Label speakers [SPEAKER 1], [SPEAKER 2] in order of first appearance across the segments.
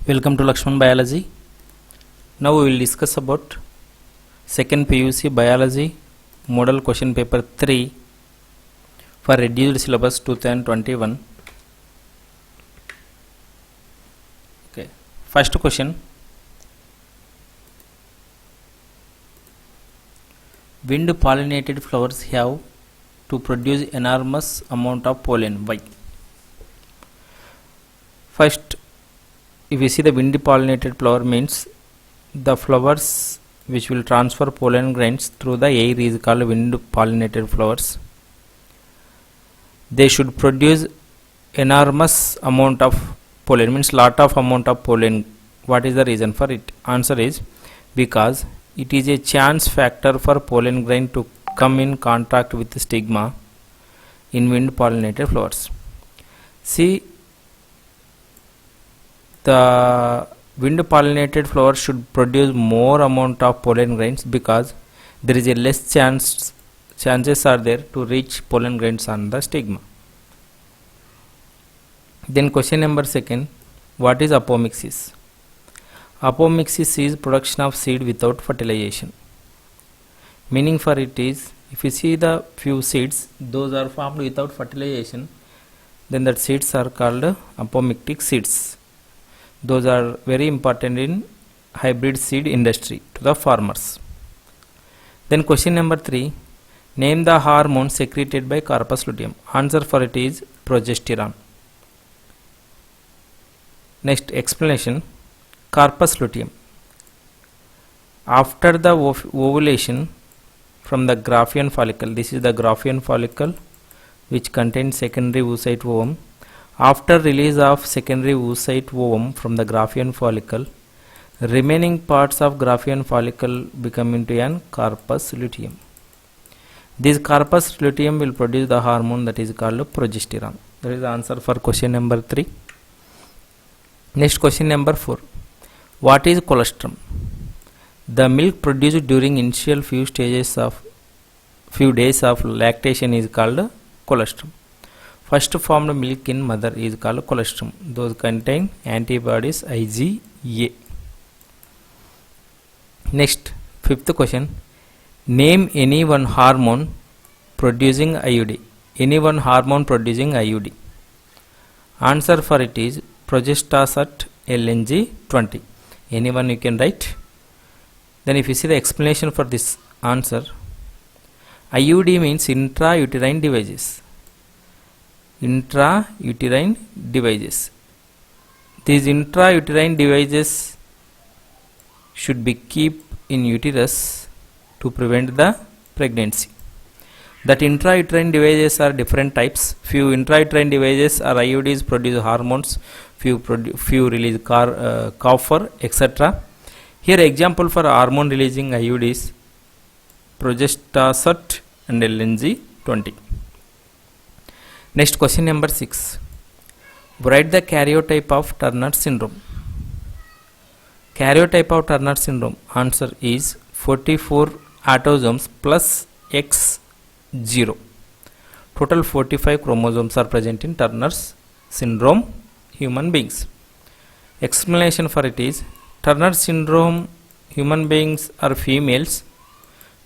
[SPEAKER 1] Welcome to Lakshman Biology. Now we will discuss about second PUC Biology Model Question Paper 3 for Reduced Syllabus 2021. Okay. First question. Wind pollinated flowers have to produce enormous amount of pollen. Why? First, if you see the wind pollinated flower means the flowers which will transfer pollen grains through the air is called wind pollinated flowers. They should produce enormous amount of pollen, means lot of amount of pollen. What is the reason for it? Answer is because it is a chance factor for pollen grain to come in contact with the stigma in wind pollinated flowers. See, the wind pollinated flowers should produce more amount of pollen grains because there is a less chances are there to reach pollen grains on the stigma. Then question number second, what is apomixis? Apomixis is production of seed without fertilization. Meaning for it is, if you see the few seeds, those are formed without fertilization, then that seeds are called apomictic seeds. Those are very important in hybrid seed industry to the farmers. Then question number 3, name the hormone secreted by corpus luteum. Answer for it is progesterone. Next explanation, corpus luteum. After the ovulation from the Graafian follicle, this is the Graafian follicle which contains secondary oocyte ovum. After release of secondary oocyte ovum from the Graafian follicle, remaining parts of Graafian follicle become into an corpus luteum. This corpus luteum will produce the hormone that is called progesterone. That is the answer for question number 3. Next question number 4. What is colostrum? The milk produced during initial few days of lactation is called colostrum. First formed milk in mother is called colostrum. Those contain antibodies IgA. Next, fifth question. Name any one hormone producing IUD. Any one hormone producing IUD. Answer for it is progestasat LNG20. Anyone you can write. Then if you see the explanation for this answer, IUD means intrauterine devices. Intrauterine devices. These intrauterine devices should be kept in uterus to prevent the pregnancy. That intrauterine devices are different types. Few intrauterine devices are IUDs, produce hormones, few release copper, etc. Here example for hormone releasing IUDs, progestasat and LNG20. Next question number 6. Write the karyotype of Turner syndrome. Karyotype of Turner syndrome. Answer is 44 autosomes plus X0. Total 45 chromosomes are present in Turner's syndrome human beings. Explanation for it is, Turner syndrome human beings are females,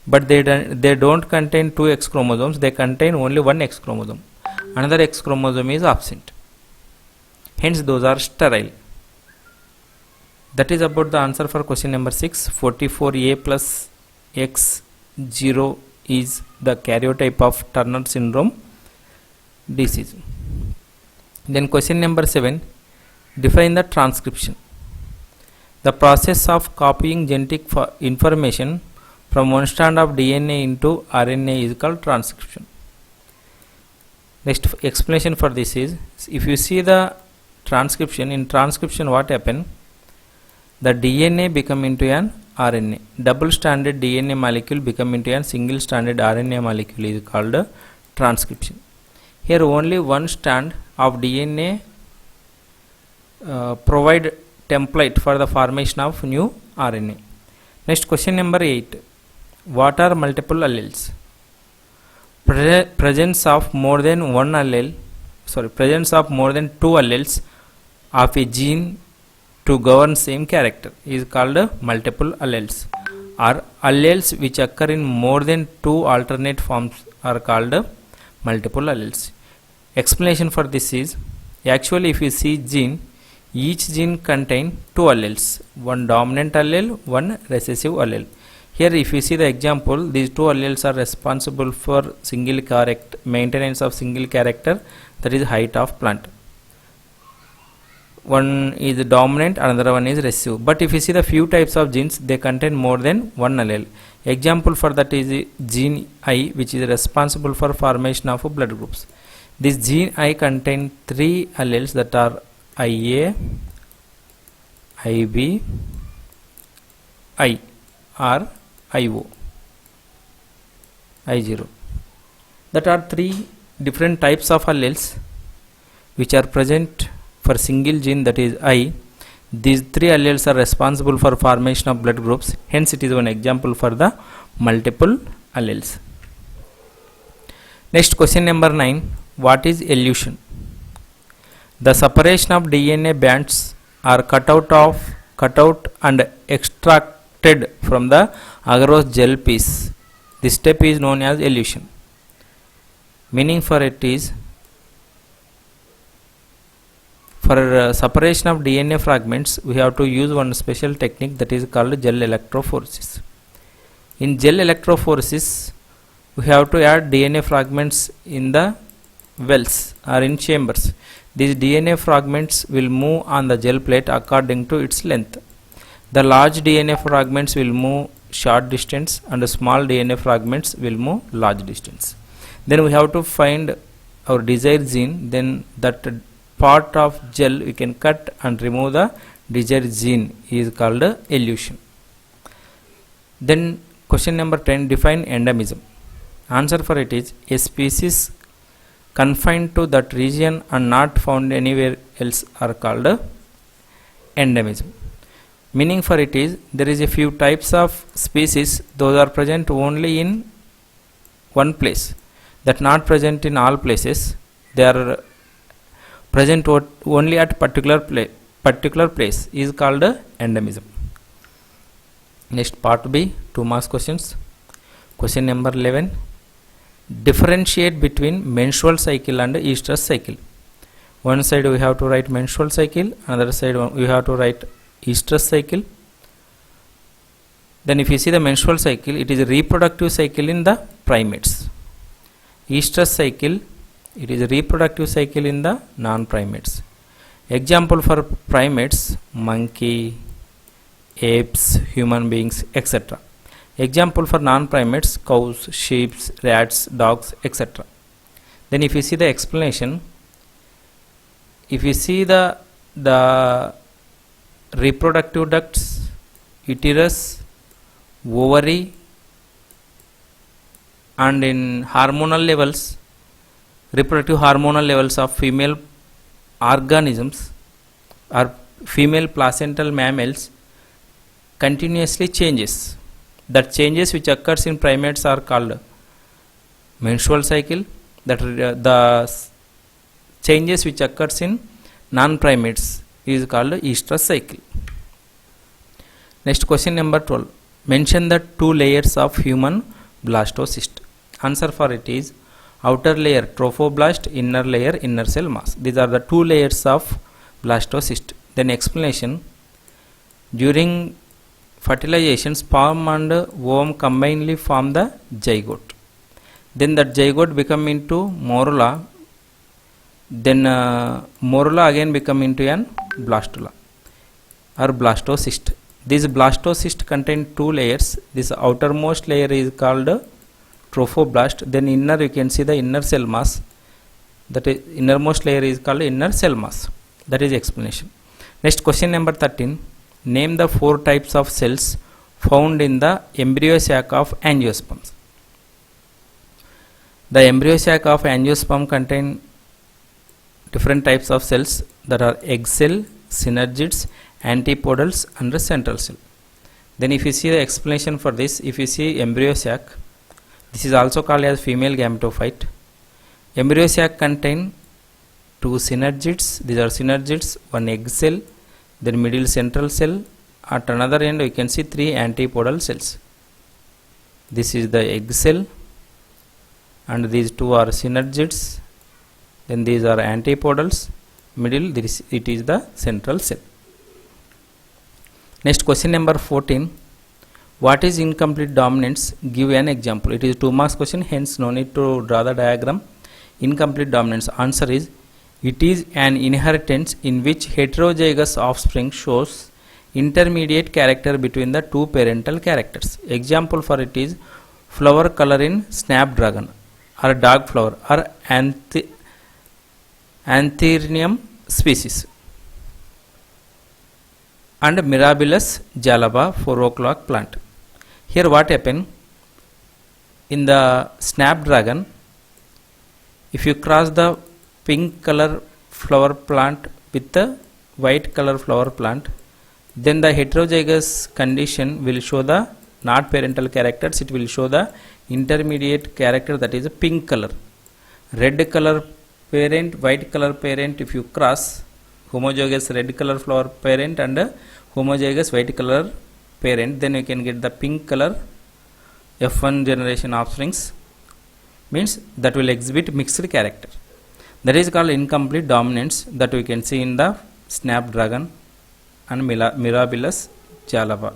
[SPEAKER 1] but they don't contain 2 X chromosomes, they contain only 1 X chromosome. Another X chromosome is absent. Hence those are sterile. That is about the answer for question number 6. 44A plus X0 is the karyotype of Turner syndrome disease. Then question number 7. Define the transcription. The process of copying genetic information from one strand of DNA into RNA is called transcription. Next explanation for this is, if you see the transcription, in transcription what happen? The DNA become into an RNA. Double stranded DNA molecule become into a single stranded RNA molecule is called transcription. Here only one strand of DNA provide template for the formation of new RNA. Next question number 8. What are multiple alleles? Presence of more than two alleles of a gene to govern same character is called multiple alleles, or alleles which occur in more than two alternate forms are called multiple alleles. Explanation for this is, actually if you see gene, each gene contain two alleles, one dominant allele, one recessive allele. Here if you see the example, these two alleles are responsible for single character maintenance of single character, that is height of plant. One is dominant, another one is recessive. But if you see the few types of genes, they contain more than one allele. Example for that is gene I, which is responsible for formation of blood groups. This gene I contain three alleles, that are IA, IB, I, or IO, I0. That are three different types of alleles which are present for single gene, that is I. These three alleles are responsible for formation of blood groups, hence it is one example for the multiple alleles. Next, question number 9. What is elution? The separation of DNA bands are cut out and extracted from the agarose gel piece. This step is known as elution. Meaning for it is, for separation of DNA fragments, we have to use one special technique, that is called gel electrophoresis. In gel electrophoresis, we have to add DNA fragments in the wells or in chambers. These DNA fragments will move on the gel plate according to its length. The large DNA fragments will move short distance and the small DNA fragments will move large distance. Then we have to find our desired gene, then that part of gel we can cut and remove the desired gene is called elution. Then question number 10, define endemism. Answer for it is, a species confined to that region and not found anywhere else are called endemism. Meaning for it is, there is a few types of species, those are present only in one place, that not present in all places. They are present only at particular place is called endemism. Next, part B, 2 marks questions. Question number 11. Differentiate between menstrual cycle and estrous cycle. One side we have to write menstrual cycle, another side we have to write estrous cycle. Then if you see the menstrual cycle, it is a reproductive cycle in the primates. Estrous cycle, it is a reproductive cycle in the non-primates. Example for primates, monkey, apes, human beings, etc. Example for non-primates, cows, sheep, rats, dogs, etc. Then if you see the explanation, if you see the reproductive ducts, uterus, ovary, and in hormonal levels, reproductive hormonal levels of female organisms or female placental mammals continuously changes. That changes which occurs in primates are called menstrual cycle. That the changes which occurs in non-primates is called estrous cycle. Next, question number 12. Mention the 2 layers of human blastocyst. Answer for it is, outer layer trophoblast, inner layer inner cell mass. These are the 2 layers of blastocyst. Then explanation, during fertilization, sperm and ovum combinedly form the zygote. Then that zygote become into morula. Then morula again become into an blastula or blastocyst. This blastocyst contain 2 layers. This outermost layer is called trophoblast. Then inner, you can see the inner cell mass. That is, innermost layer is called inner cell mass. That is explanation. Next, question number 13. Name the 4 types of cells found in the embryo sac of angiosperms. The embryo sac of angiosperm contain different types of cells, that are egg cell, synergids, antipodals, and the central cell. Then if you see the explanation for this, if you see embryo sac, this is also called as female gametophyte. Embryo sac contain 2 synergids. These are synergids, 1 egg cell, then middle central cell. At another end we can see 3 antipodal cells. This is the egg cell, and these two are synergids, then these are antipodals. Middle, it is the central cell. Next, question number 14. What is incomplete dominance? Give an example. It is 2 marks question, hence no need to draw the diagram. Incomplete dominance. Answer is, it is an inheritance in which heterozygous offspring shows intermediate character between the two parental characters. Example for it is flower color in snapdragon, or dog flower, or Anthurium species, and Mirabilis jalaba 4 o'clock plant. Here what happened? In the snapdragon, if you cross the pink color flower plant with the white color flower plant, then the heterozygous condition will show the not parental characters, it will show the intermediate character, that is a pink color. Red color parent, white color parent, if you cross homozygous red color flower parent and homozygous white color parent, then you can get the pink color F1 generation offsprings, means that will exhibit mixed character. That is called incomplete dominance, that we can see in the snapdragon and Mirabilis jalapa.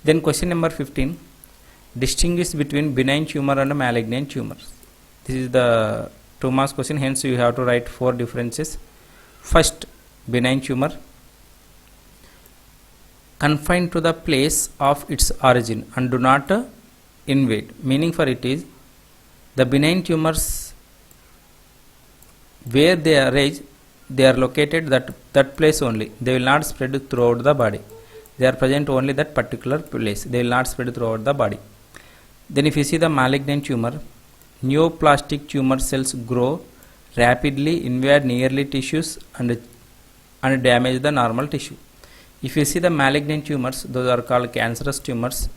[SPEAKER 1] Then question number 15. Distinguish between benign tumor and malignant tumors. This is the 2 marks question, hence you have to write 4 differences. First, benign tumor, confined to the place of its origin and do not invade. Meaning for it is, the benign tumors, where they arise, they are located that place only. They will not spread throughout the body. They are present only that particular place. They will not spread throughout the body. Then if you see the malignant tumor, neoplastic tumor cells grow rapidly, invade nearly tissues and damage the normal tissue. If you see the malignant tumors, those are called cancerous tumors.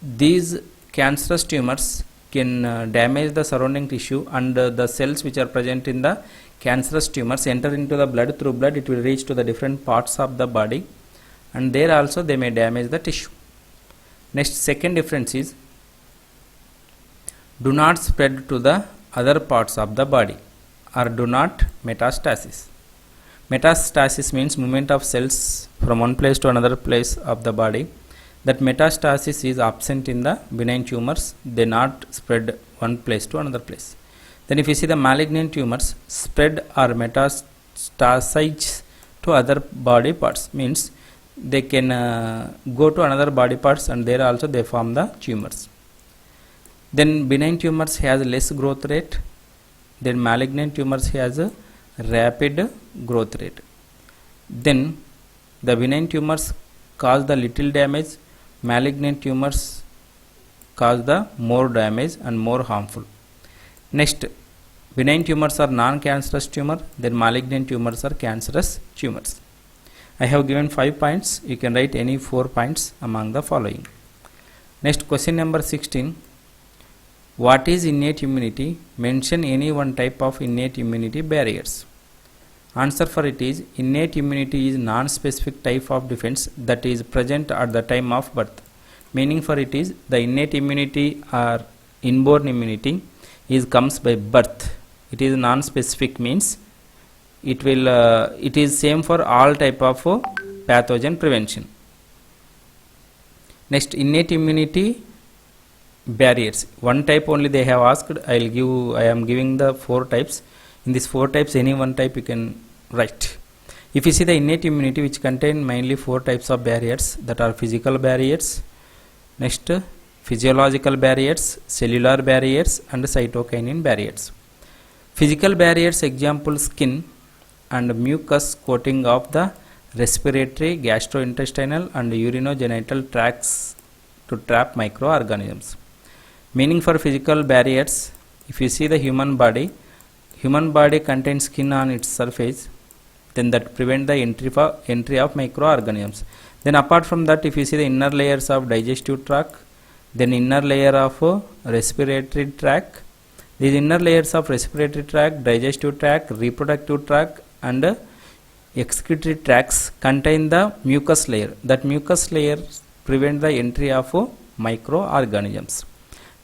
[SPEAKER 1] These cancerous tumors can damage the surrounding tissue, and the cells which are present in the cancerous tumors enter into the blood. Through blood it will reach to the different parts of the body, and there also they may damage the tissue. Next, second difference is, do not spread to the other parts of the body, or do not metastasis. Metastasis means movement of cells from one place to another place of the body. That metastasis is absent in the benign tumors. They not spread one place to another place. Then if you see the malignant tumors, spread or metastasize to other body parts, means they can go to another body parts, and there also they form the tumors. Then benign tumors has less growth rate, then malignant tumors has a rapid growth rate. Then the benign tumors cause the little damage, malignant tumors cause the more damage and more harmful. Next, benign tumors are non-cancerous tumor, then malignant tumors are cancerous tumors. I have given 5 points. You can write any 4 points among the following. Next, question number 16. What is innate immunity? Mention any one type of innate immunity barriers. Answer for it is, innate immunity is non-specific type of defense that is present at the time of birth. Meaning for it is, the innate immunity or inborn immunity comes by birth. It is non-specific, means it is same for all type of pathogen prevention. Next, innate immunity barriers. One type only they have asked. I am giving the 4 types. In these 4 types, any one type you can write. If you see the innate immunity, which contain mainly 4 types of barriers, that are physical barriers, next physiological barriers, cellular barriers, and cytokinin barriers. Physical barriers, example skin and mucus coating of the respiratory, gastrointestinal and urinogenital tracts to trap microorganisms. Meaning for physical barriers, if you see the human body contains skin on its surface, then that prevent the entry of microorganisms. Then apart from that, if you see the inner layers of digestive tract, then inner layer of respiratory tract, these inner layers of respiratory tract, digestive tract, reproductive tract and excretory tracts contain the mucus layer. That mucus layer prevent the entry of microorganisms.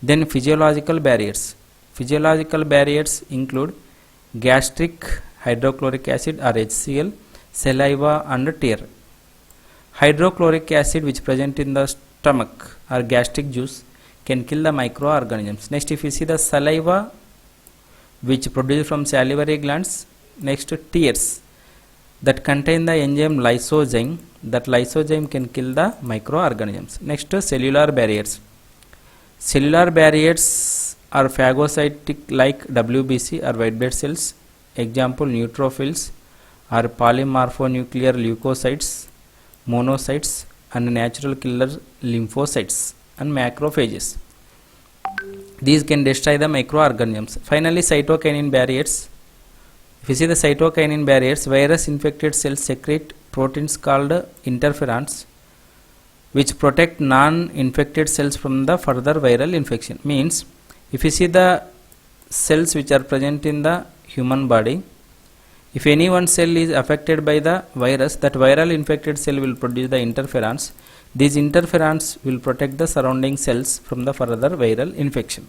[SPEAKER 1] Then physiological barriers. Physiological barriers include gastric hydrochloric acid or HCl, saliva and tear. Hydrochloric acid which present in the stomach or gastric juice can kill the microorganisms. Next, if you see the saliva which produced from salivary glands, next tears that contain the enzyme lysozyme, that lysozyme can kill the microorganisms. Next, cellular barriers. Cellular barriers are phagocytic like WBC or white blood cells, example neutrophils or polymorphonuclear leukocytes, monocytes and natural killer lymphocytes and macrophages. These can destroy the microorganisms. Finally, cytokinin barriers. If you see the cytokinin barriers, virus infected cells secrete proteins called interferons which protect non-infected cells from the further viral infection. Means, if you see the cells which are present in the human body, if any one cell is affected by the virus, that viral infected cell will produce the interferons. These interferons will protect the surrounding cells from the further viral infection.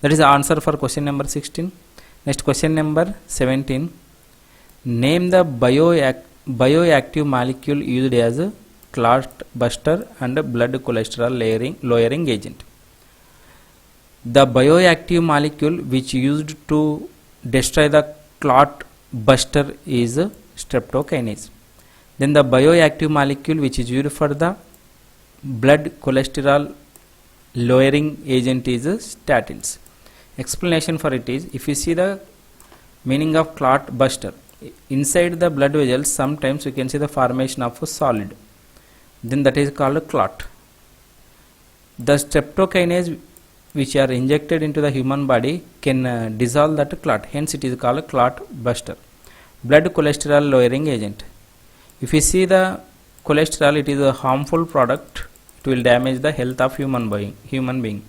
[SPEAKER 1] That is the answer for question number 16. Next, question number 17. Name the bioactive molecule used as a clot buster and blood cholesterol lowering agent. The bioactive molecule which used to destroy the clot buster is streptokinase. Then the bioactive molecule which is used for the blood cholesterol lowering agent is statins. Explanation for it is, if you see the meaning of clot buster, inside the blood vessels sometimes you can see the formation of a solid, then that is called a clot. The streptokinase which are injected into the human body can dissolve that clot, hence it is called a clot buster. Blood cholesterol lowering agent. If you see the cholesterol, it is a harmful product, it will damage the health of human being.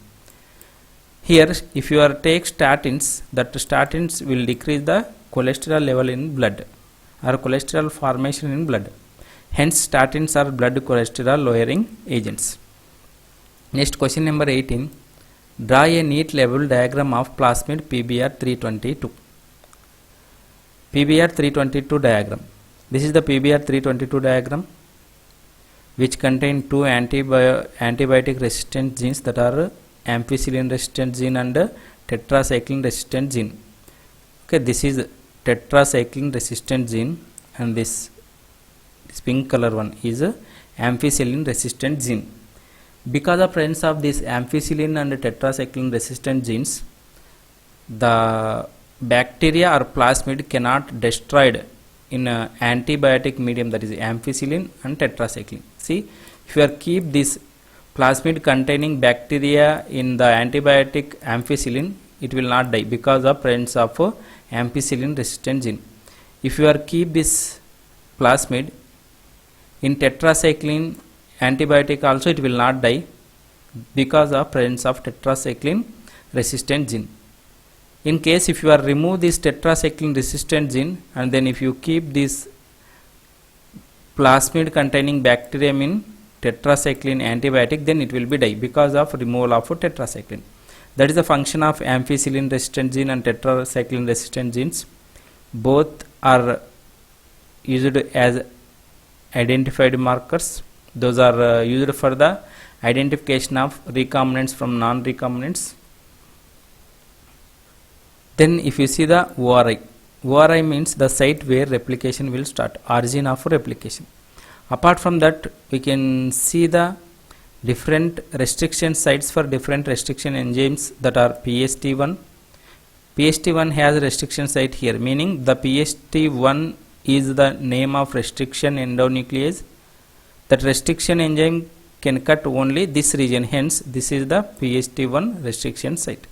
[SPEAKER 1] Here, if you are take statins, that statins will decrease the cholesterol level in blood or cholesterol formation in blood. Hence, statins are blood cholesterol lowering agents. Next, question number 18. Draw a neat level diagram of plasmid PBr 322. PBr 322 diagram. This is the PBr 322 diagram which contain two antibiotic resistant genes, that are ampicillin resistant gene and tetracycline resistant gene. Okay, this is tetracycline resistant gene and this pink color one is ampicillin resistant gene. Because of presence of this ampicillin and tetracycline resistant genes, the bacteria or plasmid cannot destroyed in antibiotic medium, that is ampicillin and tetracycline. See, if you are keep this plasmid containing bacteria in the antibiotic ampicillin, it will not die because of presence of ampicillin resistant gene. If you are keep this plasmid in tetracycline antibiotic also, it will not die because of presence of tetracycline resistant gene. In case if you are remove this tetracycline resistant gene and then if you keep this plasmid containing bacterium in tetracycline antibiotic, then it will be die because of removal of tetracycline. That is the function of ampicillin resistant gene and tetracycline resistant genes. Both are used as identified markers. Those are used for the identification of recombinants from non-recombinants. Then if you see the ORI means the site where replication will start, origin of replication. Apart from that, we can see the different restriction sites for different restriction enzymes, that are PST1. PST1 has a restriction site here, meaning the PST1 is the name of restriction endonuclease. That restriction enzyme can cut only this region, hence this is the PST1 restriction site.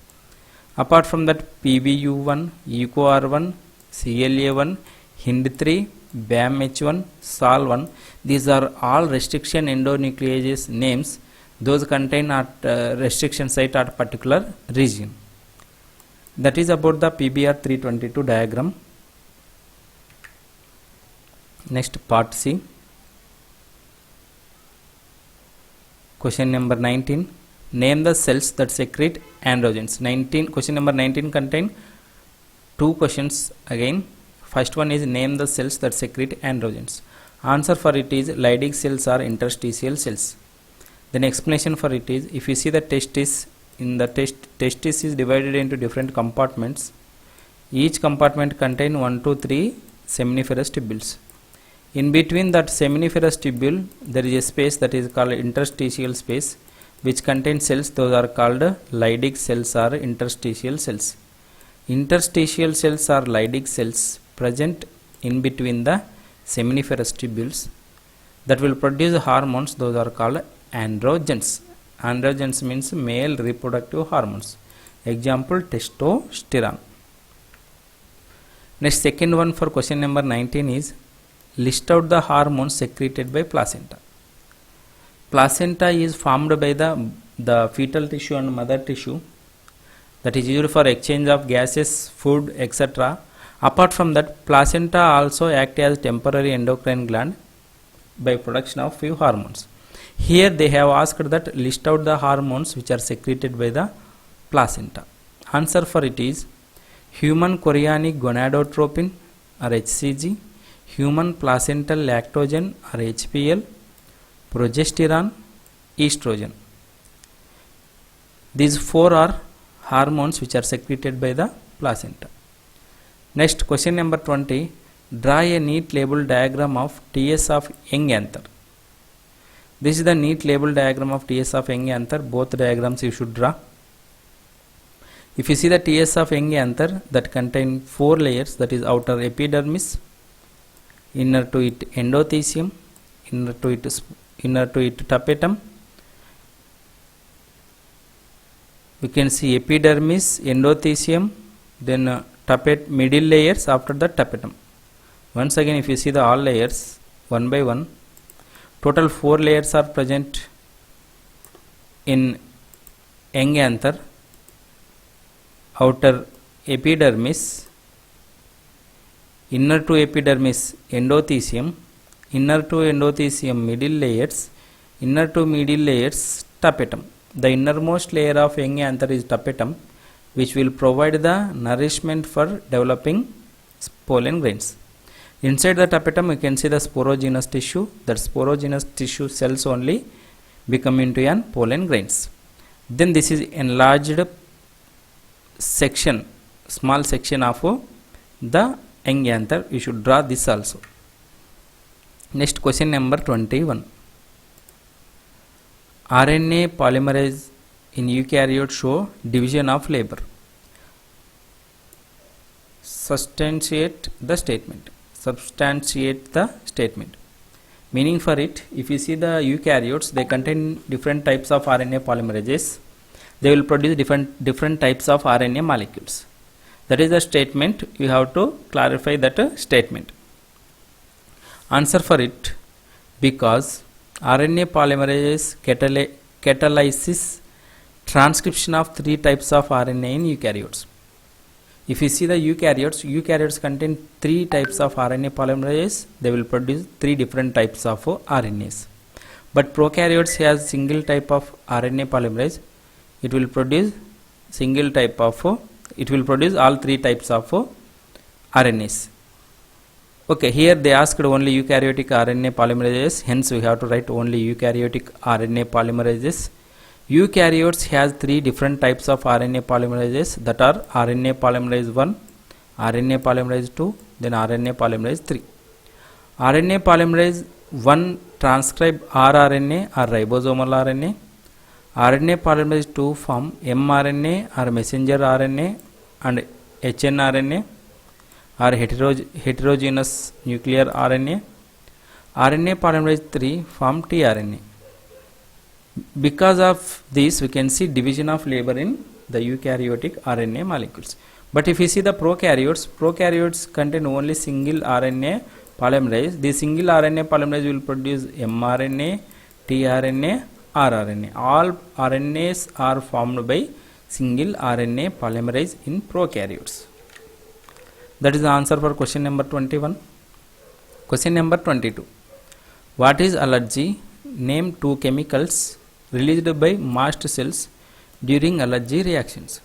[SPEAKER 1] Apart from that, PBU1, EcoR1, CLA1, HIND3, BAMH1, SOL1, these are all restriction endonucleases names. Those contain at restriction site at particular region. That is about the PBr 322 diagram. Next part C. Question number 19. Name the cells that secrete androgens. Question number 19 contain two questions again. First one is name the cells that secrete androgens. Answer for it is Leydig cells are interstitial cells. Then explanation for it is, if you see the testis, in the testis is divided into different compartments. Each compartment contain 1 to 3 seminiferous tubules. In between that seminiferous tubule there is a space that is called interstitial space, which contains cells. Those are called Leydig cells or interstitial cells. Interstitial cells are Leydig cells present in between the seminiferous tubules that will produce hormones. Those are called androgens. Androgens means male reproductive hormones. Example, testosterone. Next, second one for question number 19 is list out the hormones secreted by placenta. Placenta is formed by the fetal tissue and mother tissue that is used for exchange of gases, food, etc. Apart from that, placenta also act as temporary endocrine gland by production of few hormones. Here they have asked that list out the hormones which are secreted by the placenta. Answer for it is human chorionic gonadotropin or HCG, human placental lactogen or HPL, progesterone, estrogen. These four are hormones which are secreted by the placenta. Next, question number 20. Draw a neat label diagram of TS of young anther. This is the neat label diagram of TS of young anther. Both diagrams you should draw. If you see the TS of young anther, that contain 4 layers, that is outer epidermis, inner to it endothelium, inner to it tapetum. We can see epidermis, endothelium, then middle layers after the tapetum. Once again, if you see the all layers one by one, total 4 layers are present in young anther. Outer epidermis, inner to epidermis endothelium, inner to endothelium middle layers, inner to middle layers tapetum. The innermost layer of young anther is tapetum, which will provide the nourishment for developing pollen grains. Inside the tapetum you can see the sporogenous tissue. That sporogenous tissue cells only become into an pollen grains. Then this is enlarged section, small section of the young anther. You should draw this also. Next, question number 21. RNA polymerase in eukaryote show division of labor. Substantiate the statement. Meaning for it, if you see the eukaryotes, they contain different types of RNA polymerases. They will produce different types of RNA molecules. That is the statement. You have to clarify that statement. Answer for it, because RNA polymerase catalyzes transcription of 3 types of RNA in eukaryotes. If you see the eukaryotes contain 3 types of RNA polymerase. They will produce 3 different types of RNAs. But prokaryotes has single type of RNA polymerase. It will produce all 3 types of RNAs. Okay, here they asked only eukaryotic RNA polymerases, hence we have to write only eukaryotic RNA polymerases. Eukaryotes has 3 different types of RNA polymerases, that are RNA polymerase 1, RNA polymerase 2, then RNA polymerase 3. RNA polymerase 1 transcribe rRNA or ribosomal RNA. RNA polymerase 2 form mRNA or messenger RNA and hnRNA or heterogeneous nuclear RNA. RNA polymerase 3 form tRNA. Because of this, we can see division of labor in the eukaryotic RNA molecules. But if you see the prokaryotes contain only single RNA polymerase. The single RNA polymerase will produce mRNA, tRNA, rRNA. All RNAs are formed by single RNA polymerase in prokaryotes. That is the answer for question number 21. Question number 22. What is allergy? Name two chemicals released by mast cells during allergy reactions.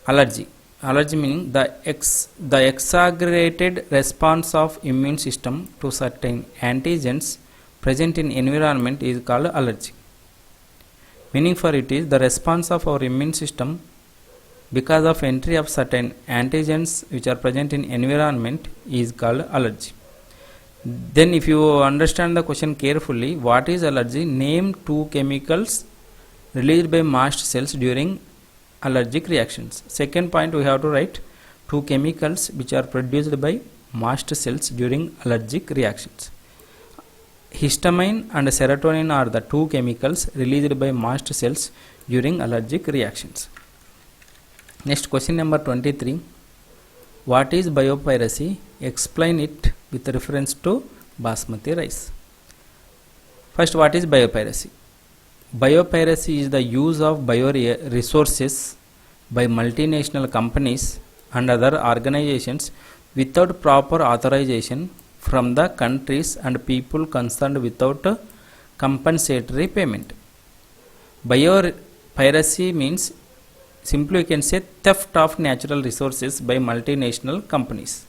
[SPEAKER 1] Allergy meaning the exaggerated response of immune system to certain antigens present in environment is called allergy. Meaning for it is the response of our immune system because of entry of certain antigens which are present in environment is called allergy. Then if you understand the question carefully, what is allergy? Name two chemicals released by mast cells during allergic reactions. Second point, we have to write two chemicals which are produced by mast cells during allergic reactions. Histamine and serotonin are the two chemicals released by mast cells during allergic reactions. Next, question number 23. What is biopiracy? Explain it with reference to basmati rice. First, what is biopiracy? Biopiracy is the use of bioresources by multinational companies and other organizations without proper authorization from the countries and people concerned without compensatory payment. Biopiracy means simply you can say theft of natural resources by multinational companies.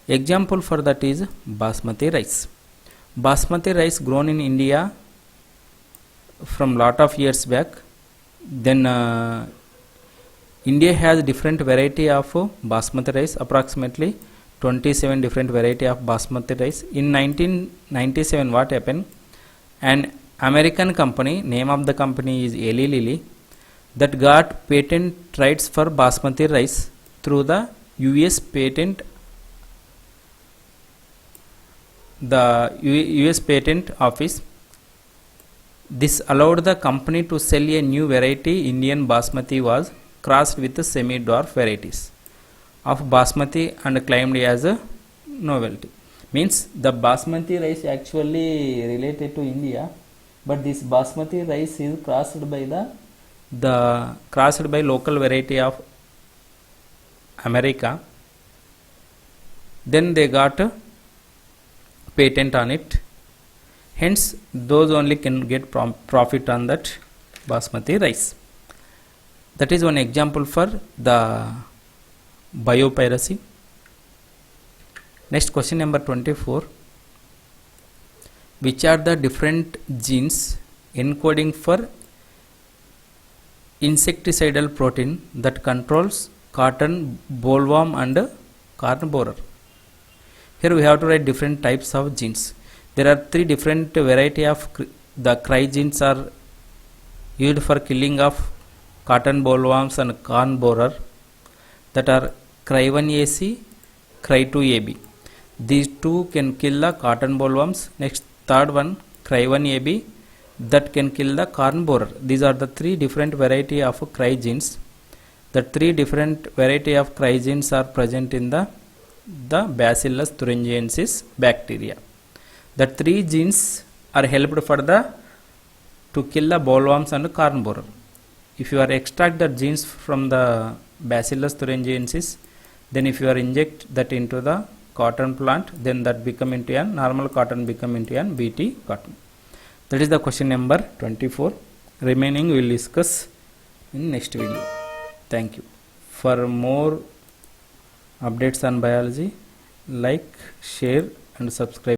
[SPEAKER 1] Example for that is basmati rice. Basmati rice grown in India from lot of years back. Then India has different variety of basmati rice, approximately 27 different variety of basmati rice. In 1997 what happened? An American company, name of the company is Eli Lilly, that got patent rights for basmati rice through the US patent office. This allowed the company to sell a new variety. Indian basmati was crossed with semi-dwarf varieties of basmati and claimed as a novelty. Means the basmati rice actually related to India, but this basmati rice is crossed by local variety of America. Then they got a patent on it. Hence, those only can get profit on that basmati rice. That is one example for the biopiracy. Next, question number 24. Which are the different genes encoding for insecticidal protein that controls cotton bollworm and corn borer? Here we have to write different types of genes. There are three different variety of the cry genes are used for killing of cotton bollworms and corn borer, that are cry1AC, cry2AB. These two can kill the cotton bollworms. Next, third one, cry1AB, that can kill the corn borer. These are the three different variety of cry genes. The three different variety of cry genes are present in the Bacillus thuringiensis bacteria. The three genes are helped for to kill the bollworms and corn borer. If you are extract the genes from the Bacillus thuringiensis, then if you are inject that into the cotton plant, then that become into an normal cotton become into an BT cotton. That is the question number 24. Remaining we will discuss in next video. Thank you. For more updates on biology, like, share and subscribe.